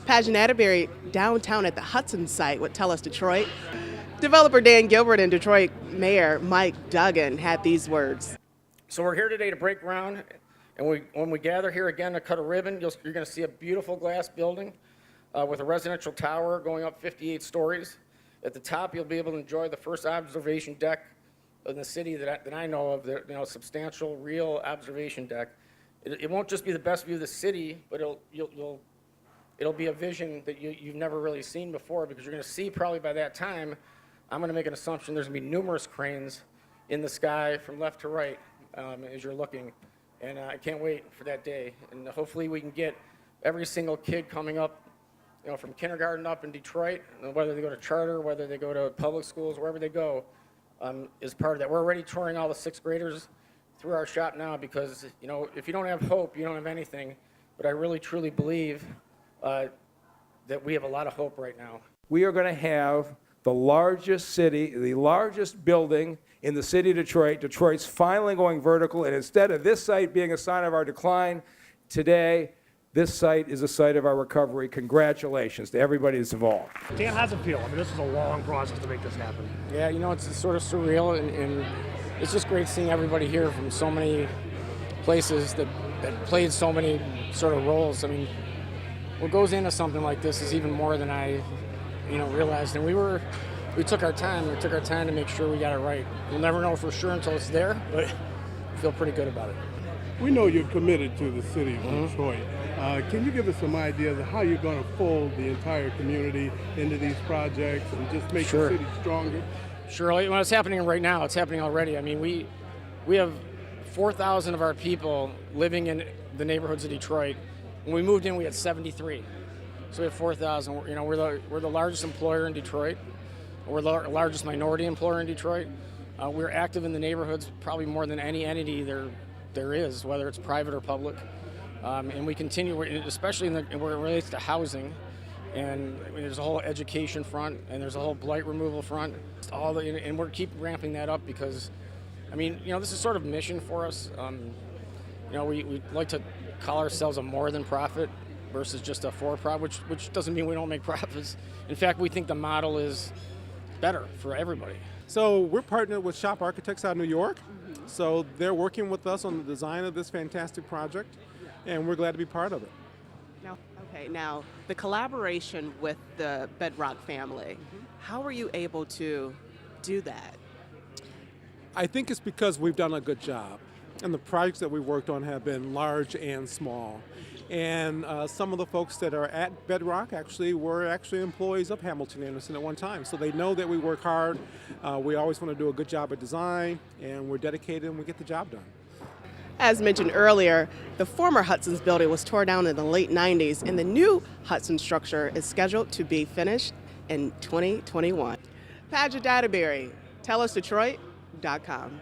Pageant Atterbury downtown at the Hudson Site would tell us Detroit. Developer Dan Gilbert and Detroit Mayor Mike Duggan had these words. So we're here today to break ground, and when we gather here again to cut a ribbon, you're going to see a beautiful glass building with a residential tower going up 58 stories. At the top, you'll be able to enjoy the first observation deck in the city that I know of, the substantial, real observation deck. It won't just be the best view of the city, but it'll be a vision that you've never really seen before, because you're going to see probably by that time, I'm going to make an assumption, there's going to be numerous cranes in the sky from left to right as you're looking. And I can't wait for that day. And hopefully we can get every single kid coming up, from kindergarten up in Detroit, whether they go to charter, whether they go to public schools, wherever they go, is part of that. We're already touring all the sixth graders through our shop now because, if you don't have hope, you don't have anything. But I really, truly believe that we have a lot of hope right now. We are going to have the largest building in the city of Detroit. Detroit's finally going vertical, and instead of this site being a sign of our decline today, this site is a site of our recovery. Congratulations to everybody that's involved. Dan, how's it feel? I mean, this is a long process to make this happen. Yeah, it's sort of surreal, and it's just great seeing everybody here from so many places that played so many sort of roles. I mean, what goes into something like this is even more than I, realized. And we took our time. We took our time to make sure we got it right. We'll never know for sure until it's there, but I feel pretty good about it. We know you're committed to the city of Detroit. Can you give us some ideas of how you're going to fold the entire community into these projects and just make the city stronger? Sure. Well, it's happening right now. It's happening already. I mean, we have 4,000 of our people living in the neighborhoods of Detroit. When we moved in, we had 73. So we have 4,000. We're the largest employer in Detroit. We're the largest minority employer in Detroit. We're active in the neighborhoods probably more than any entity there is, whether it's private or public. And we continue, especially where it relates to housing. And there's a whole education front, and there's a whole blight removal front. And we're keep ramping that up because, this is sort of mission for us. We like to call ourselves a more than profit versus just a for-profit, which doesn't mean we don't make profits. In fact, we think the model is better for everybody. So we're partnered with Shop Architects out of New York. So they're working with us on the design of this fantastic project, and we're glad to be part of it. Now the collaboration with the Bedrock family, how were you able to do that? I think it's because we've done a good job, and the projects that we worked on have been large and small. And some of the folks that are at Bedrock were employees of Hamilton Anderson at one time. So they know that we work hard. We always want to do a good job at design, and we're dedicated and we get the job done. As mentioned earlier, the former Hudson's building was torn down in the late 90s, and the new Hudson structure is scheduled to be finished in 2021. Pageant Atterbury, tellusdetroit.com.